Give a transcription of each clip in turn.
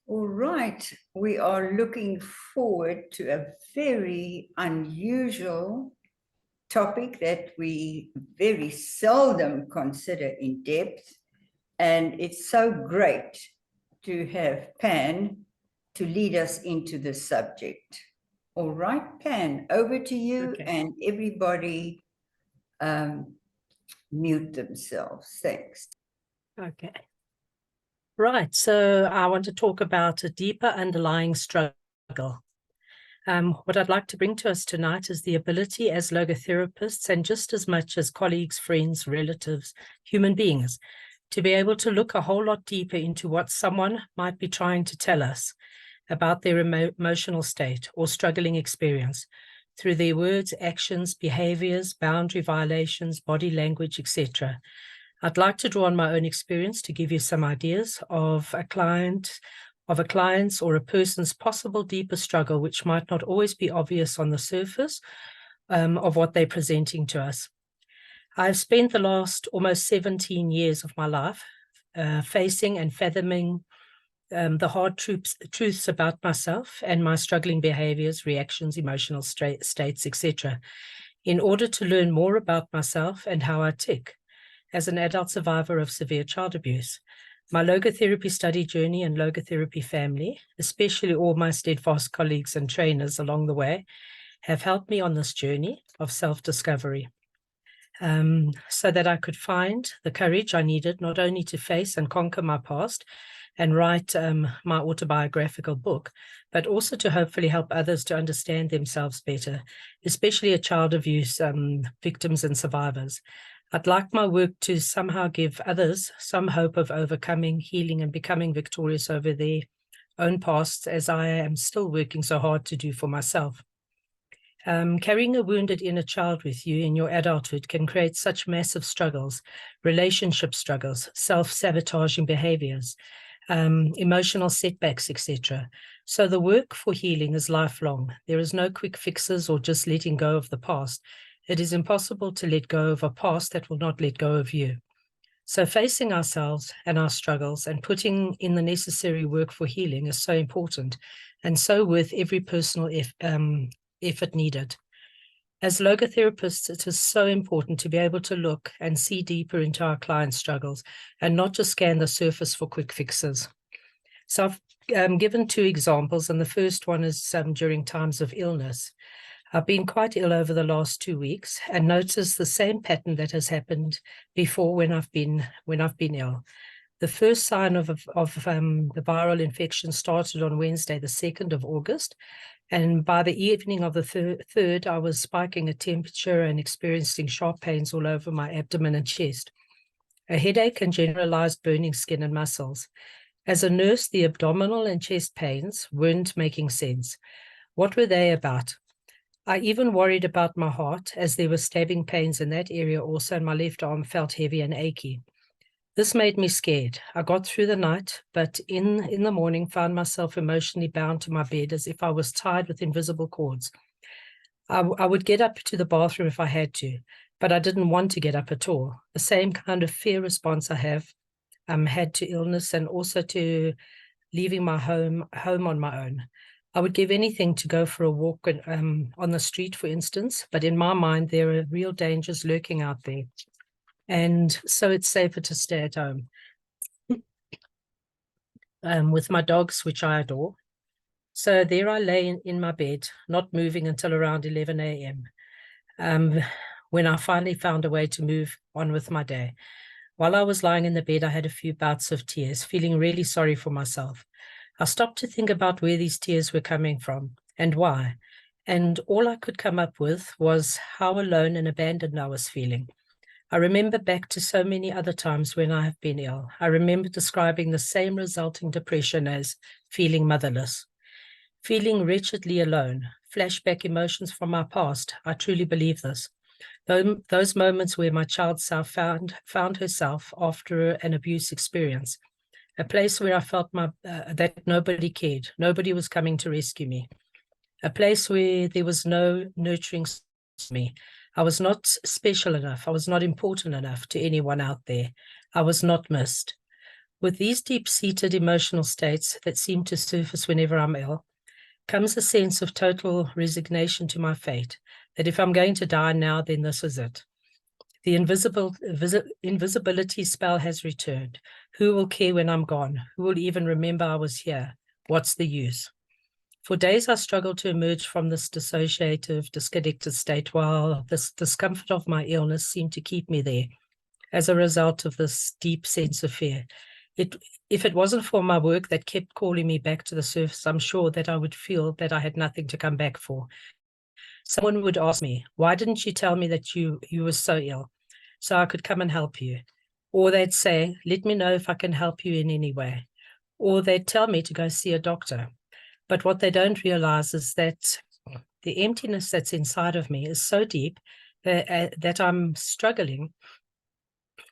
All right, we are looking forward to a very unusual topic that we very seldom consider in depth, and it's so great to have Pan to lead us into the subject. All right, Pan, over to you. Okay. And everybody mute themselves. Thanks. Okay. Right. So I want to talk about a deeper underlying struggle. What I'd like to bring to us tonight is the ability as logotherapists, and just as much as colleagues, friends, relatives, human beings, to be able to look a whole lot deeper into what someone might be trying to tell us about their emotional state or struggling experience through their words, actions, behaviors, boundary violations, body language, etc. I'd like to draw on my own experience to give you some ideas of a client's or a person's possible deeper struggle, which might not always be obvious on the surface of what they're presenting to us. I've spent the last almost 17 years of my life facing and fathoming the hard truths about myself and my struggling behaviors, reactions, emotional states, etc., in order to learn more about myself and how I tick. As an adult survivor of severe child abuse, my logotherapy study journey and logotherapy family, especially all my steadfast colleagues and trainers along the way, have helped me on this journey of self-discovery, so that I could find the courage I needed not only to face and conquer my past and write my autobiographical book, but also to hopefully help others to understand themselves better, especially child abuse victims and survivors. I'd like my work to somehow give others some hope of overcoming, healing, and becoming victorious over their own pasts, as I am still working so hard to do for myself. Carrying a wounded inner child with you in your adulthood can create such massive struggles, relationship struggles, self-sabotaging behaviors, emotional setbacks, etc. So the work for healing is lifelong. There is no quick fixes or just letting go of the past. It is impossible to let go of a past that will not let go of you. So facing ourselves and our struggles and putting in the necessary work for healing is so important and so worth every personal effort needed. As logotherapists, it is so important to be able to look and see deeper into our clients' struggles and not just scan the surface for quick fixes. So I've given two examples, and the first one is during times of illness. I've been quite ill over the last 2 weeks and noticed the same pattern that has happened before when I've been ill. The first sign of the viral infection started on Wednesday, the 2nd of August. And by the evening of the 3rd, I was spiking a temperature and experiencing sharp pains all over my abdomen and chest, a headache and generalized burning skin and muscles. As a nurse, the abdominal and chest pains weren't making sense. What were they about? I even worried about my heart, as there were stabbing pains in that area also, and my left arm felt heavy and achy. This made me scared. I got through the night, but in the morning found myself emotionally bound to my bed as if I was tied with invisible cords. I would get up to the bathroom if I had to, but I didn't want to get up at all. The same kind of fear response I have had to illness and also to leaving my home on my own. I would give anything to go for a walk on the street, for instance, but in my mind, there are real dangers lurking out there. And so it's safer to stay at home with my dogs, which I adore. So there I lay in my bed, not moving until around 11 a.m. When I finally found a way to move on with my day. While I was lying in the bed, I had a few bouts of tears, feeling really sorry for myself. I stopped to think about where these tears were coming from and why. And all I could come up with was how alone and abandoned I was feeling. I remember back to so many other times when I have been ill. I remember describing the same resulting depression as feeling motherless, feeling wretchedly alone, flashback emotions from my past. I truly believe this. Those moments where my child self found herself after an abuse experience, a place where I felt that nobody cared, nobody was coming to rescue me, a place where there was no nurturing me. I was not special enough. I was not important enough to anyone out there. I was not missed. With these deep-seated emotional states that seem to surface whenever I'm ill, comes a sense of total resignation to my fate, that if I'm going to die now, then this is it. The invisibility spell has returned. Who will care when I'm gone? Who will even remember I was here? What's the use? For days, I struggled to emerge from this dissociative, disconnected state, while this discomfort of my illness seemed to keep me there as a result of this deep sense of fear. If it wasn't for my work that kept calling me back to the surface, I'm sure that I would feel that I had nothing to come back for. Someone would ask me, why didn't you tell me that you were so ill so I could come and help you? Or they'd say, let me know if I can help you in any way. Or they'd tell me to go see a doctor. But what they don't realize is that the emptiness that's inside of me is so deep that I'm struggling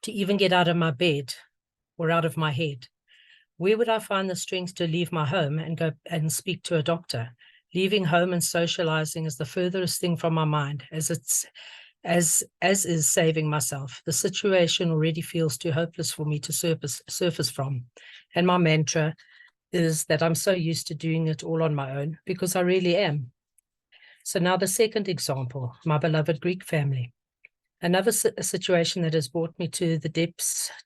to even get out of my bed or out of my head. Where would I find the strength to leave my home and go and speak to a doctor? Leaving home and socializing is the furthest thing from my mind, as is saving myself. The situation already feels too hopeless for me to surface from. And my mantra is that I'm so used to doing it all on my own, because I really am. So now the second example, my beloved Greek family. Another situation that has brought me to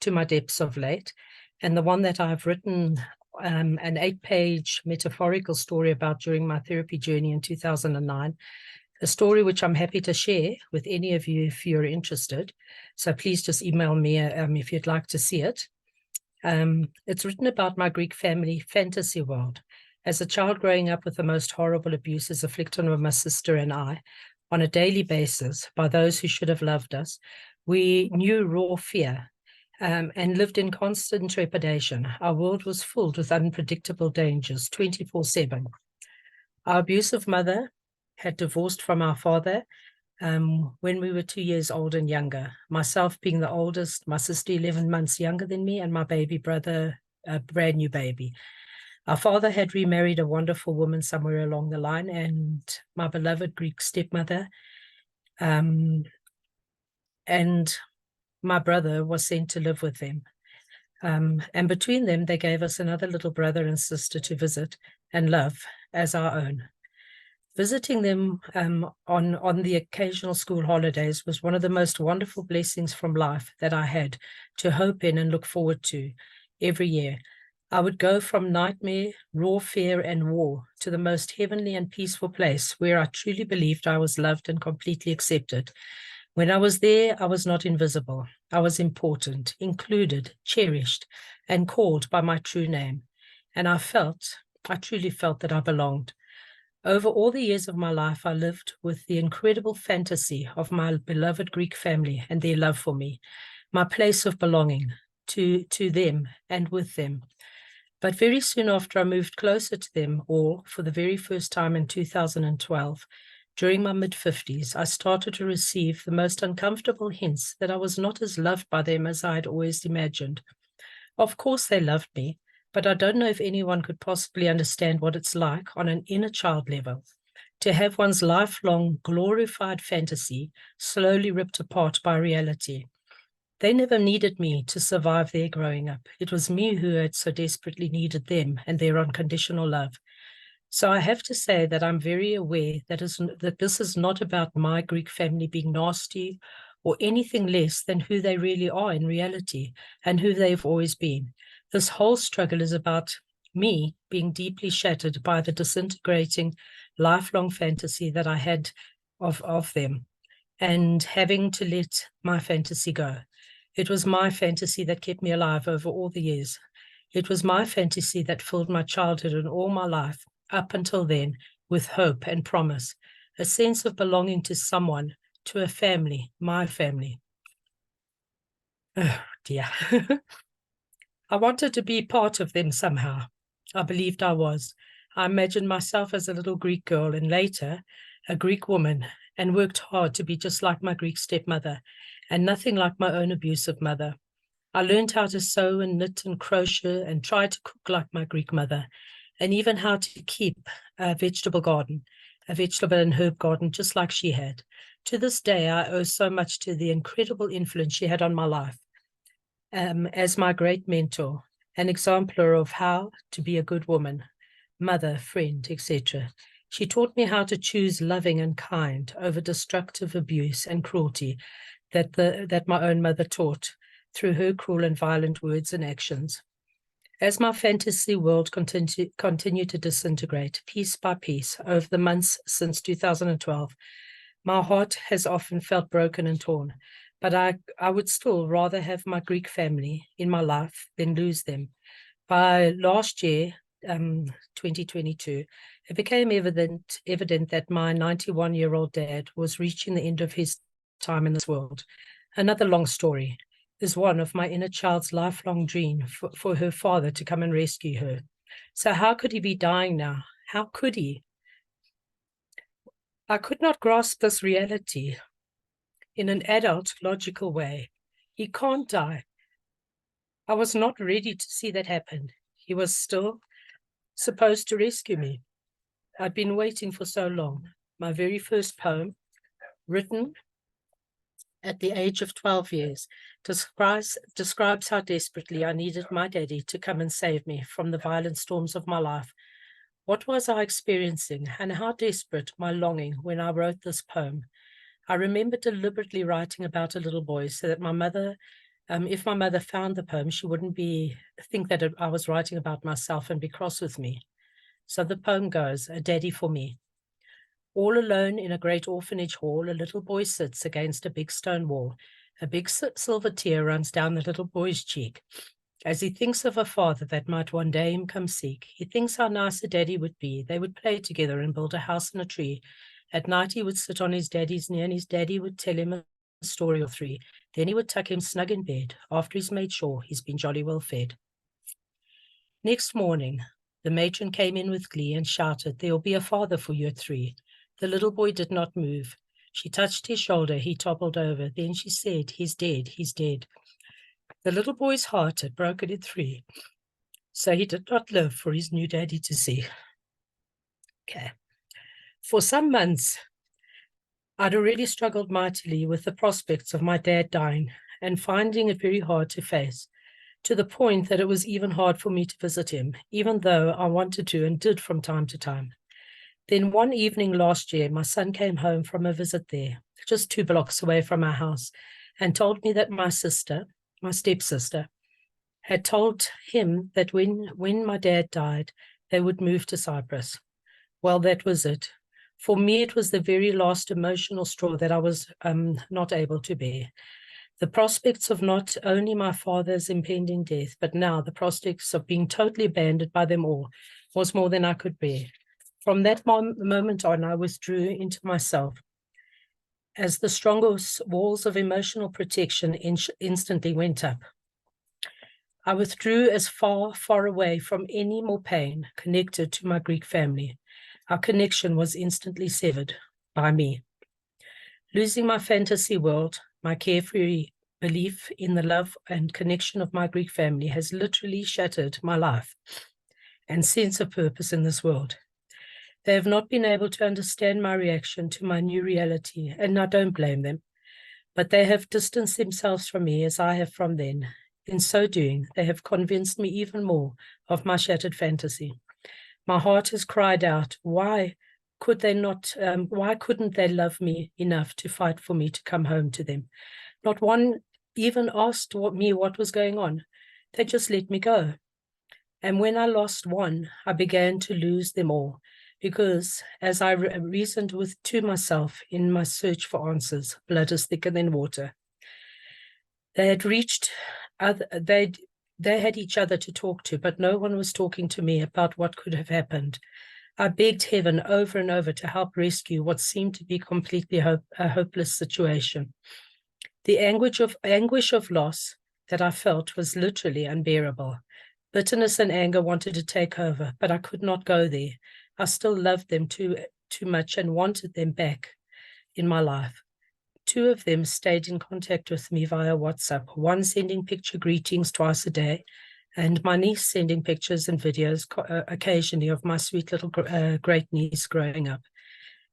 my depths of late, and the one that I've written an 8-page metaphorical story about during my therapy journey in 2009, a story which I'm happy to share with any of you if you're interested. So please just email me if you'd like to see it. It's written about my Greek family fantasy world. As a child growing up with the most horrible abuses inflicted on my sister and I, on a daily basis by those who should have loved us, we knew raw fear and lived in constant trepidation. Our world was filled with unpredictable dangers 24/7. Our abusive mother had divorced from our father when we were 2 years old and younger, myself being the oldest, my sister 11 months younger than me, and my baby brother, a brand new baby. Our father had remarried a wonderful woman somewhere along the line, and my beloved Greek stepmother and my brother was sent to live with them. And between them, they gave us another little brother and sister to visit and love as our own. Visiting them on the occasional school holidays was one of the most wonderful blessings from life that I had to hope in and look forward to every year. I would go from nightmare, raw fear, and war to the most heavenly and peaceful place where I truly believed I was loved and completely accepted. When I was there, I was not invisible. I was important, included, cherished, and called by my true name. And I truly felt that I belonged. Over all the years of my life, I lived with the incredible fantasy of my beloved Greek family and their love for me, my place of belonging to them and with them. But very soon after I moved closer to them all for the very first time in 2012, during my mid-50s, I started to receive the most uncomfortable hints that I was not as loved by them as I had always imagined. Of course, they loved me, but I don't know if anyone could possibly understand what it's like on an inner child level to have one's lifelong glorified fantasy slowly ripped apart by reality. They never needed me to survive their growing up. It was me who had so desperately needed them and their unconditional love. So I have to say that I'm very aware that this is not about my Greek family being nasty or anything less than who they really are in reality and who they've always been. This whole struggle is about me being deeply shattered by the disintegrating lifelong fantasy that I had of them and having to let my fantasy go. It was my fantasy that kept me alive over all the years. It was my fantasy that filled my childhood and all my life up until then with hope and promise, a sense of belonging to someone, to a family, my family. Oh dear. I wanted to be part of them somehow. I believed I was. I imagined myself as a little Greek girl and later a Greek woman, and worked hard to be just like my Greek stepmother and nothing like my own abusive mother. I learned how to sew and knit and crochet and try to cook like my Greek mother, and even how to keep a vegetable and herb garden just like she had. To this day, I owe so much to the incredible influence she had on my life as my great mentor an exemplar of how to be a good woman, mother, friend, etc. She taught me how to choose loving and kind over destructive abuse and cruelty that my own mother taught through her cruel and violent words and actions. As my fantasy world continued to disintegrate piece by piece over the months since 2012, my heart has often felt broken and torn, but I would still rather have my Greek family in my life than lose them. By last year, 2022, it became evident that my 91-year-old dad was reaching the end of his time in this world. Another long story is one of my inner child's lifelong dream for her father to come and rescue her. So how could he be dying now? How could he? I could not grasp this reality in an adult, logical way. He can't die. I was not ready to see that happen. He was still supposed to rescue me. I'd been waiting for so long. My very first poem, written at the age of 12 years, describes how desperately I needed my daddy to come and save me from the violent storms of my life. What was I experiencing, and how desperate my longing when I wrote this poem? I remember deliberately writing about a little boy so that my mother, if my mother found the poem, she wouldn't think that I was writing about myself and be cross with me. So the poem goes, A Daddy for Me. All alone in a great orphanage hall, a little boy sits against a big stone wall. A big silver tear runs down the little boy's cheek. As he thinks of a father that might one day him come seek, he thinks how nice a daddy would be. They would play together and build a house in a tree. At night he would sit on his daddy's knee and his daddy would tell him a story or three. Then he would tuck him snug in bed after he's made sure he's been jolly well fed. Next morning, the matron came in with glee and shouted, "There'll be a father for you at 3. The little boy did not move. She touched his shoulder. He toppled over. Then she said, "He's dead, he's dead." The little boy's heart had broken in 3, so he did not live for his new daddy to see. Okay. For some months, I'd already struggled mightily with the prospects of my dad dying and finding it very hard to face, to the point that it was even hard for me to visit him, even though I wanted to and did from time to time. Then one evening last year, my son came home from a visit there, just 2 blocks away from our house, and told me that my stepsister, had told him that when my dad died, they would move to Cyprus. Well, that was it. For me, it was the very last emotional straw that I was not able to bear. The prospects of not only my father's impending death, but now the prospects of being totally abandoned by them all was more than I could bear. From that moment on, I withdrew into myself, as the strongest walls of emotional protection instantly went up. I withdrew as far away from any more pain connected to my Greek family. Our connection was instantly severed by me. Losing my fantasy world, my carefree belief in the love and connection of my Greek family has literally shattered my life and sense of purpose in this world. They have not been able to understand my reaction to my new reality, and I don't blame them. But they have distanced themselves from me as I have from them. In so doing, they have convinced me even more of my shattered fantasy. My heart has cried out, why couldn't they love me enough to fight for me to come home to them? Not one even asked me what was going on. They just let me go. And when I lost one, I began to lose them all. Because as I reasoned to myself in my search for answers, blood is thicker than water. They had each other to talk to, but no one was talking to me about what could have happened. I begged heaven over and over to help rescue what seemed to be completely a hopeless situation. The anguish of loss that I felt was literally unbearable. Bitterness and anger wanted to take over, but I could not go there. I still loved them too much and wanted them back in my life. 2 of them stayed in contact with me via WhatsApp, one sending picture greetings twice a day, and my niece sending pictures and videos occasionally of my sweet little great niece growing up.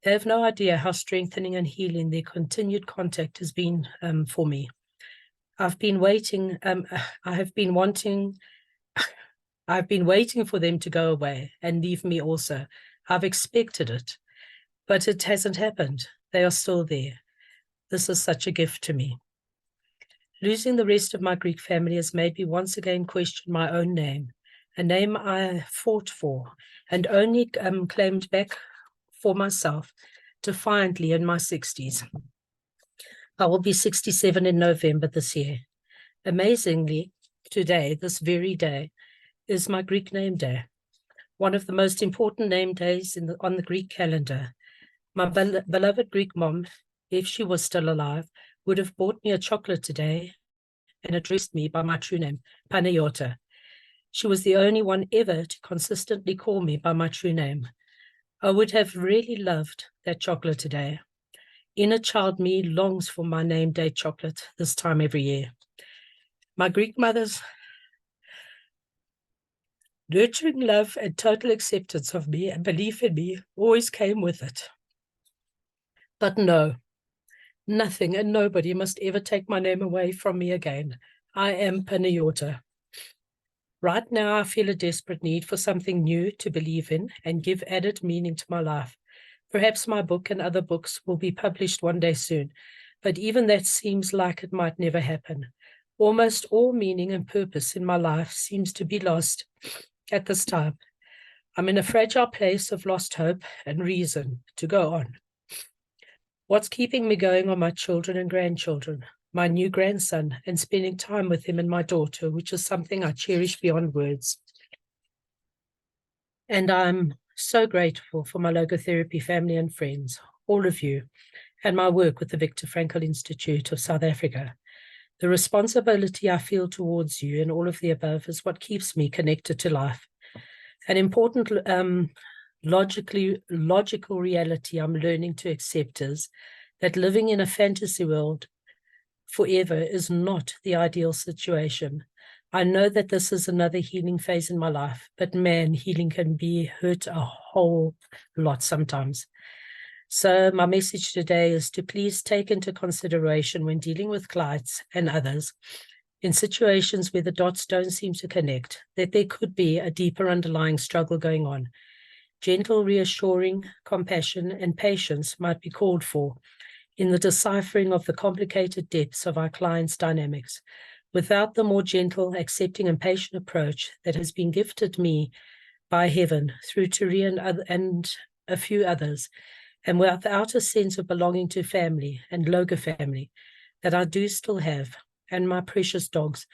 They have no idea how strengthening and healing their continued contact has been for me. I have been wanting I've been waiting for them to go away and leave me also. I've expected it, but it hasn't happened. They are still there. This is such a gift to me. Losing the rest of my Greek family has made me once again question my own name, a name I fought for and only claimed back for myself defiantly in my 60s. I will be 67 in November this year. Amazingly, today, this very day, is my Greek name day, one of the most important name days on the Greek calendar. My beloved Greek mom, if she was still alive, would have bought me a chocolate today and addressed me by my true name, Panayiota. She was the only one ever to consistently call me by my true name. I would have really loved that chocolate today. Inner child me longs for my name day chocolate this time every year. My Greek mother's nurturing love and total acceptance of me and belief in me always came with it. But no, nothing and nobody must ever take my name away from me again. I am Panayiota. Right now, I feel a desperate need for something new to believe in and give added meaning to my life. Perhaps my book and other books will be published one day soon, but even that seems like it might never happen. Almost all meaning and purpose in my life seems to be lost at this time. I'm in a fragile place of lost hope and reason to go on. What's keeping me going are my children and grandchildren, my new grandson, and spending time with him and my daughter, which is something I cherish beyond words. And I'm so grateful for my logotherapy family and friends, all of you, and my work with the Viktor Frankl Institute of South Africa. The responsibility I feel towards you and all of the above is what keeps me connected to life. An important logical reality I'm learning to accept is that living in a fantasy world forever is not the ideal situation. I know that this is another healing phase in my life, but man, healing can be hurt a whole lot sometimes. So my message today is to please take into consideration when dealing with clients and others in situations where the dots don't seem to connect, that there could be a deeper underlying struggle going on. Gentle, reassuring, compassion, and patience might be called for in the deciphering of the complicated depths of our clients' dynamics. Without the more gentle, accepting, and patient approach that has been gifted me by heaven through Turi and a few others, and without a sense of belonging to family and logo family that I do still have, and my precious dogs,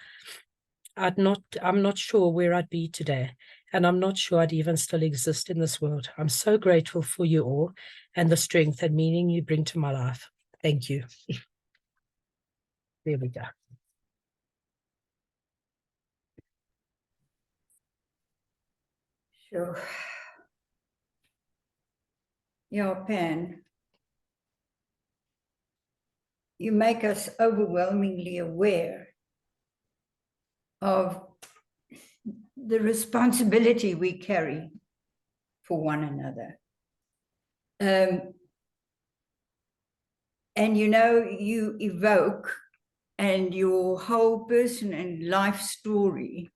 I'm not sure where I'd be today, and I'm not sure I'd even still exist in this world. I'm so grateful for you all and the strength and meaning you bring to my life. Thank you. There we go. Sure. Yeah, Pan, you make us overwhelmingly aware of the responsibility we carry for one another. And you know, you evoke, and your whole person and life story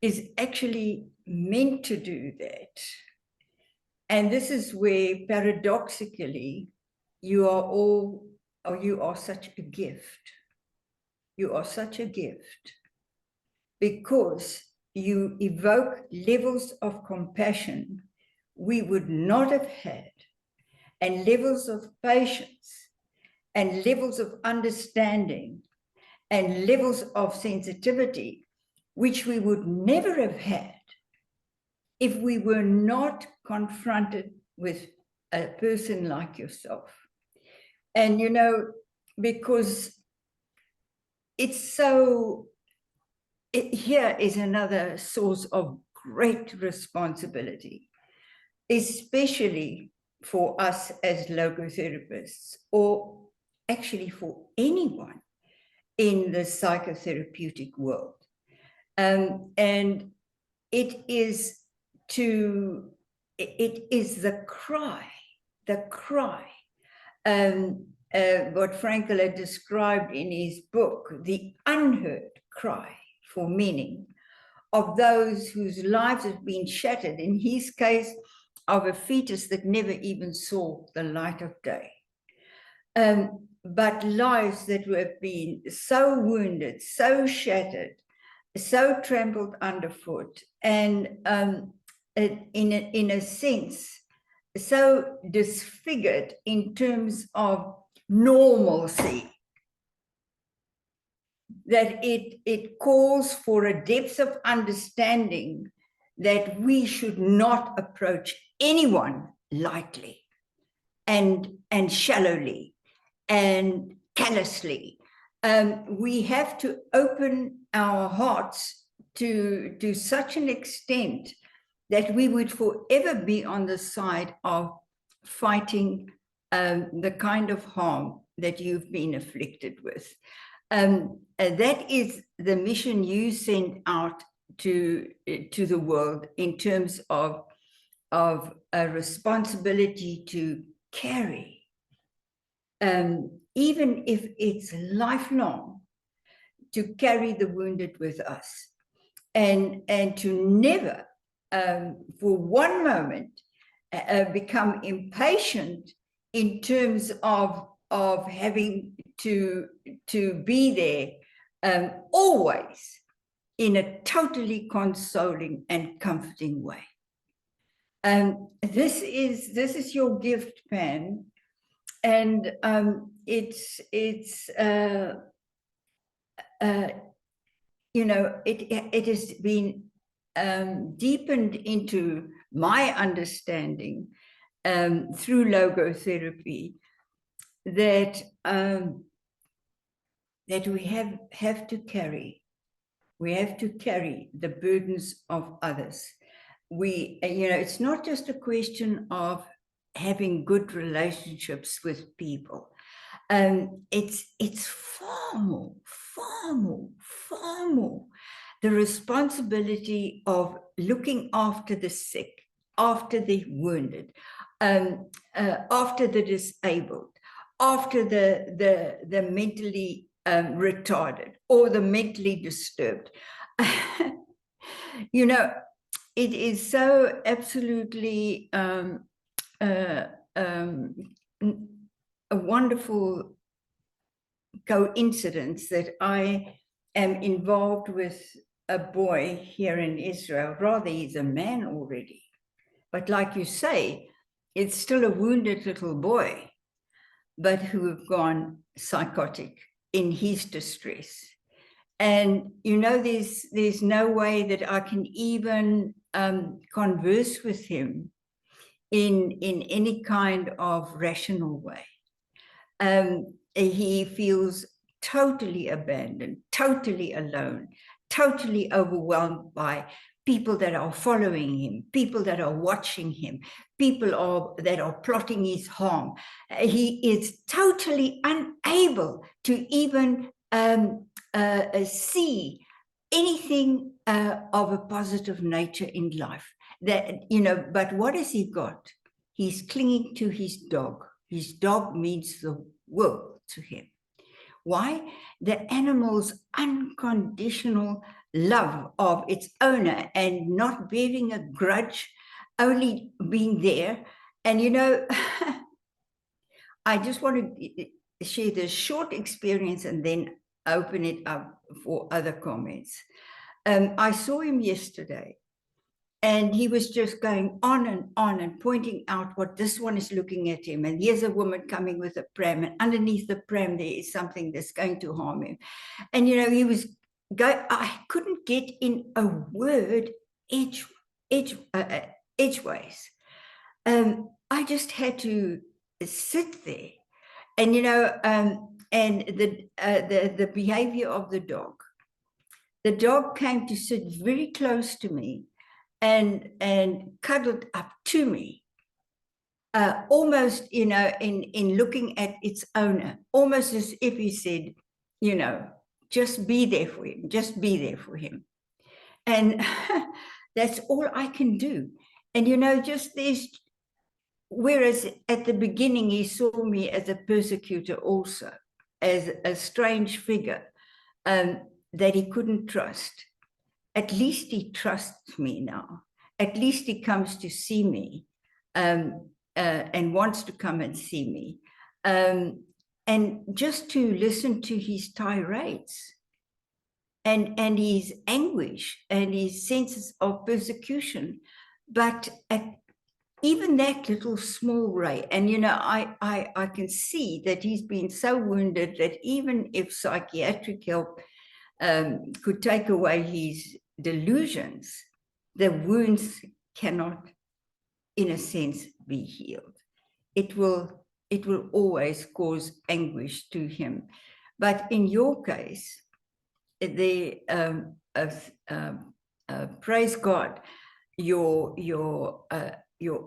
is actually meant to do that. And this is where paradoxically you are such a gift. You are such a gift because you evoke levels of compassion we would not have had, and levels of patience, and levels of understanding, and levels of sensitivity, which we would never have had if we were not confronted with a person like yourself. And, you know, because it's so, here is another source of great responsibility, especially for us as logotherapists, or actually for anyone in the psychotherapeutic world. And it is the cry, what Frankl had described in his book, the unheard cry for meaning of those whose lives have been shattered, in his case, of a fetus that never even saw the light of day. But lives that have been so wounded, so shattered, so trampled underfoot, and in a sense, so disfigured in terms of normalcy, that it calls for a depth of understanding that we should not approach anyone lightly and shallowly and callously. We have to open our hearts to such an extent that we would forever be on the side of fighting the kind of harm that you've been afflicted with. That is the mission you send out to the world in terms of a responsibility to carry, even if it's lifelong, to carry the wounded with us, and to never for one moment become impatient in terms of having to be there always in a totally consoling and comforting way. This is your gift, Pan, and it's you know, it has been deepened into my understanding through logotherapy that that we have to carry the burdens of others. We, you know, it's not just a question of having good relationships with people. It's far more the responsibility of looking after the sick, after the wounded, after the disabled, after the mentally retarded or the mentally disturbed. You know, it is so absolutely a wonderful coincidence that I am involved with a boy here in Israel. Rather, he's a man already. But like you say, it's still a wounded little boy, but who have gone psychotic in his distress. And, you know, there's no way that I can even converse with him in any kind of rational way. He feels totally abandoned, totally alone, totally overwhelmed by people that are following him, people that are watching him, people that are plotting his harm. He is totally unable to even see anything of a positive nature in life. That, you know, but what has he got? He's clinging to his dog. His dog means the world to him. Why? The animal's unconditional love of its owner and not bearing a grudge, only being there. And, you know, I just want to share this short experience and then open it up for other comments. I saw him yesterday, and he was just going on and pointing out what this one is looking at him. And here's a woman coming with a pram, and underneath the pram there is something that's going to harm him. And, you know, he was going, I couldn't get in a word edgeways. I just had to sit there. And, you know, and the behavior of the dog. The dog came to sit very close to me and cuddled up to me, almost, you know, in looking at its owner, almost as if he said, you know, just be there for him, just be there for him. And that's all I can do. And, you know, just this, whereas at the beginning he saw me as a persecutor also, as a strange figure that he couldn't trust. at least he trusts me now. At least he comes to see me and wants to come and see me. And just to listen to his tirades and his anguish and his senses of persecution. But even that little small ray, and I can see that he's been so wounded that even if psychiatric help could take away his delusions, the wounds cannot, in a sense, be healed. It will always cause anguish to him. But in your case, praise God, your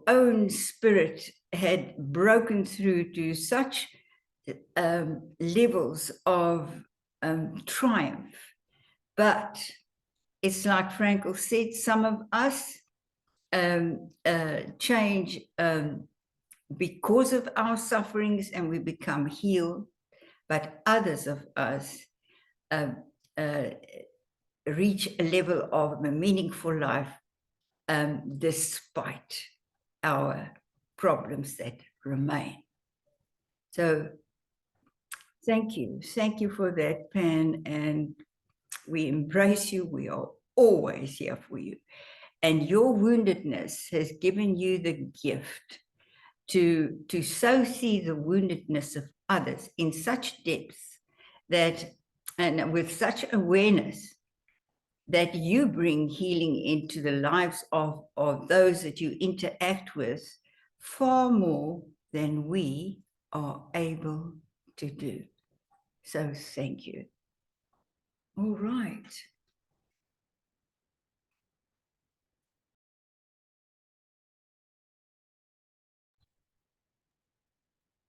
own spirit had broken through to such levels of triumph. But it's like Frankel said, some of us change because of our sufferings and we become healed, but others of us reach a level of a meaningful life despite our problems that remain. So thank you for that, Pan, and we embrace you. We are always here for you, and your woundedness has given you the gift to so see the woundedness of others in such depth that, and with such awareness, that you bring healing into the lives of those that you interact with far more than we are able to do. So thank you. All right.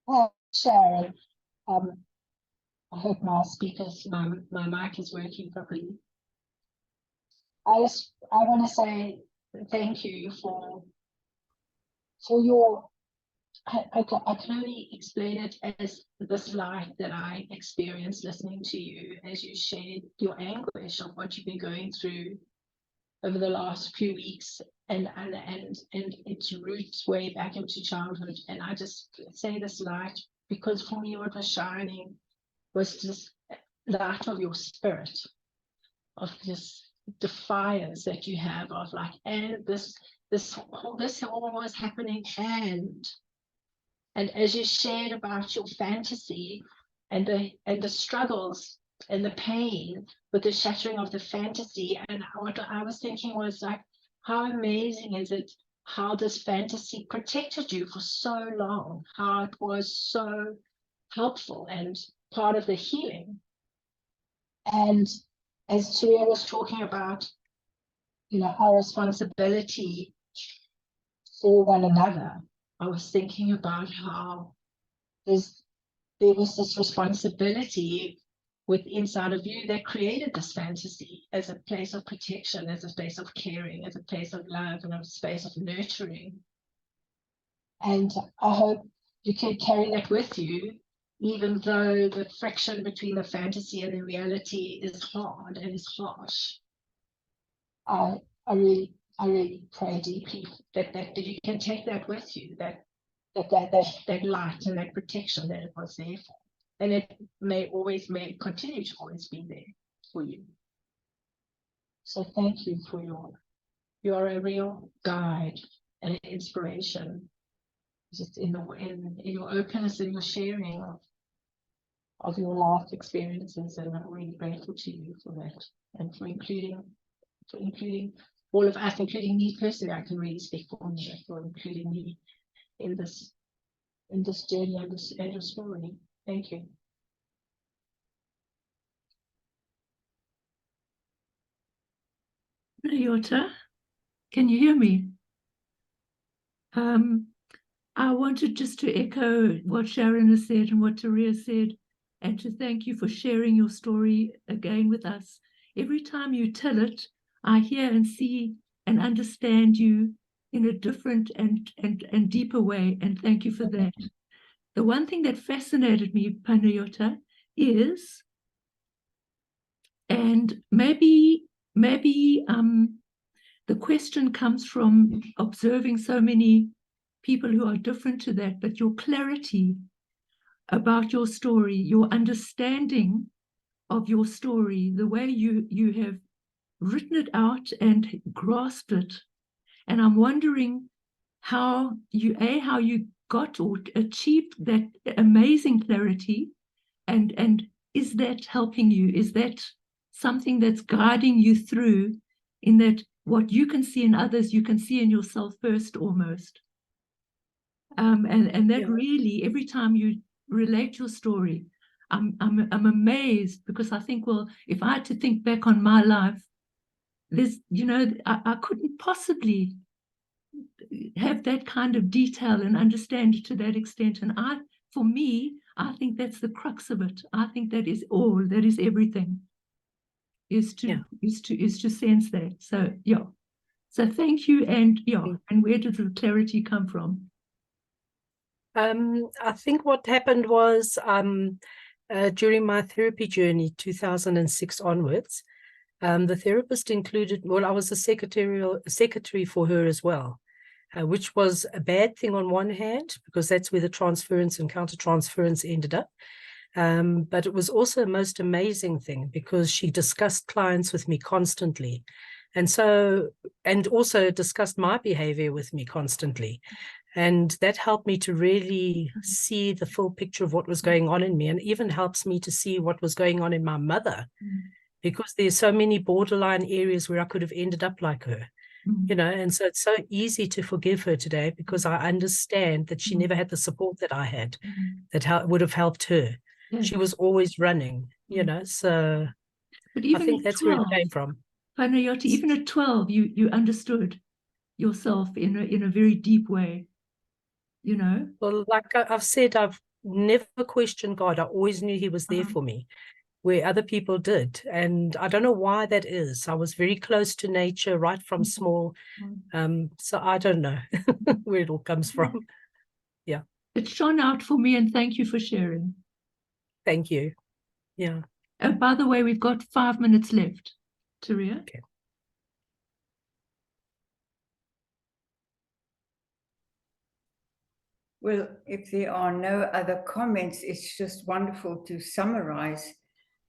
Well, Sharon, I hope my mic is working properly. I want to say thank you for your, I can only explain it as this light that I experienced listening to you as you shared your anguish of what you've been going through over the last few weeks and its roots way back into childhood. And I just say this light because for me what was shining was just light of your spirit, of this defiance that you have of like, and this all was happening, and as you shared about your fantasy and the struggles and the pain with the shattering of the fantasy, and what I was thinking was like, how amazing is it how this fantasy protected you for so long, how it was so helpful and part of the healing. And as Turia was talking about, our responsibility for one another, I was thinking about how there was this responsibility inside of you that created this fantasy as a place of protection, as a space of caring, as a place of love, and a space of nurturing. And I hope you can carry that with you, even though the friction between the fantasy and the reality is hard and is harsh. I really pray deeply that you can take that with you, that light and that protection that it was there for. And it may continue to always be there for you. So thank you for you are a real guide and an inspiration. Just in your openness and your sharing of your life experiences, and I'm really grateful to you for that, and for including all of us, including me personally. I can really speak for me, for including me in this journey and your story. Thank you. Panayiota, can you hear me? I wanted just to echo what Sharon has said and what Turia said, and to thank you for sharing your story again with us. Every time you tell it, I hear and see and understand you in a different and deeper way, and thank you for that. The one thing that fascinated me, Panayiota, is, and maybe maybe the question comes from observing so many people who are different to that, but your clarity about your story, your understanding of your story, the way you have written it out and grasped it. And I'm wondering how you got or achieved that amazing clarity, and is that helping you? Is that something that's guiding you through, in that what you can see in others, you can see in yourself first almost? And that Yeah. really, every time you relate your story, I'm amazed, because I think, well, if I had to think back on my life, there's, I couldn't possibly have that kind of detail and understand it to that extent. And for me, I think that's the crux of it. I think that is all, that is everything, is to sense that. So yeah. So thank you. And and where did the clarity come from? I think what happened was during my therapy journey, 2006 onwards, the therapist included, well, I was a secretary for her as well, which was a bad thing on one hand, because that's where the transference and countertransference ended up. But it was also a most amazing thing, because she discussed clients with me constantly. And also discussed my behavior with me constantly. And that helped me to really see the full picture of what was going on in me, and even helps me to see what was going on in my mother, because there's so many borderline areas where I could have ended up like her, and so it's so easy to forgive her today, because I understand that she never had the support that I had, that would have helped her. Yeah. She was always running, so But even I think at that's 12, where it came from. Panayiota, even at 12, you understood yourself in a very deep way, Well, like I've said, I've never questioned God. I always knew he was there for me, where other people did. And I don't know why that is. I was very close to nature right from small. So I don't know where it all comes from. Yeah. It shone out for me, and thank you for sharing. Thank you. Yeah. By the way, we've got 5 minutes left. Taria? Okay. Well, if there are no other comments, it's just wonderful to summarize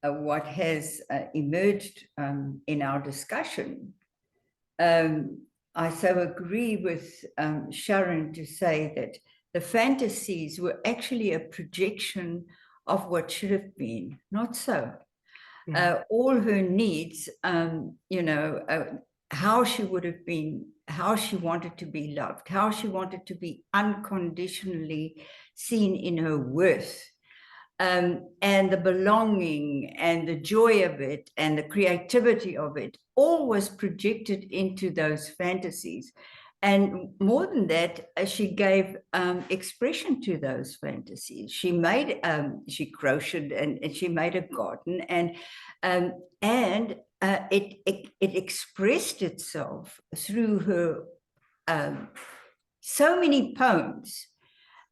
what has emerged in our discussion. I so agree with Sharon to say that the fantasies were actually a projection of what should have been, not so. All her needs, how she would have been, how she wanted to be loved, how she wanted to be unconditionally seen in her worth, and the belonging and the joy of it and the creativity of it, all was projected into those fantasies. And more than that, she gave expression to those fantasies. She made, she crocheted and she made a garden, and it expressed itself through her so many poems.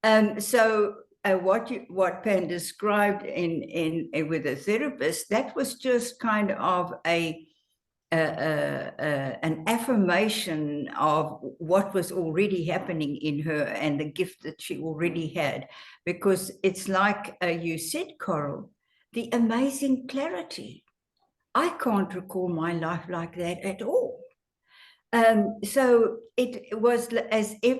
What Pan described in with a therapist, that was just kind of an affirmation of what was already happening in her and the gift that she already had. Because it's like you said, Coral, the amazing clarity. I can't recall my life like that at all. So it was as if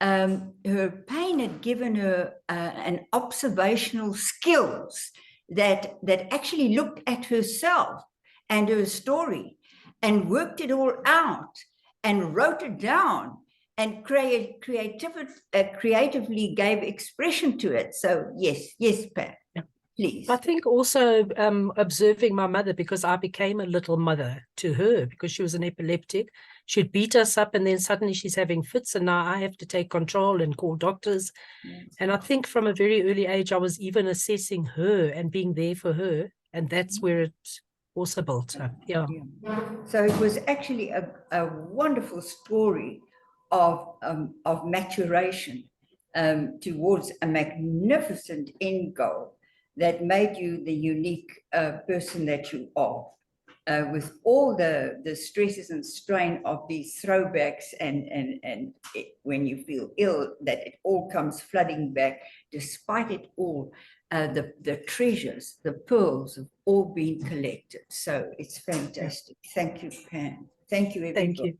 her pain had given her an observational skills that actually looked at herself and her story and worked it all out and wrote it down and creatively gave expression to it. So yes, Pat, please. I think also observing my mother, because I became a little mother to her, because she was an epileptic. She'd beat us up, and then suddenly she's having fits, and now I have to take control and call doctors. Yes. And I think from a very early age, I was even assessing her and being there for her, and that's where it also built up. Yeah. So it was actually a wonderful story of maturation towards a magnificent end goal that made you the unique person that you are. with all the stresses and strain of these throwbacks and when you feel ill, that it all comes flooding back. Despite it all, the treasures, the pearls have all been collected. So it's fantastic. Thank you, Pam. Thank you, everybody. Thank you.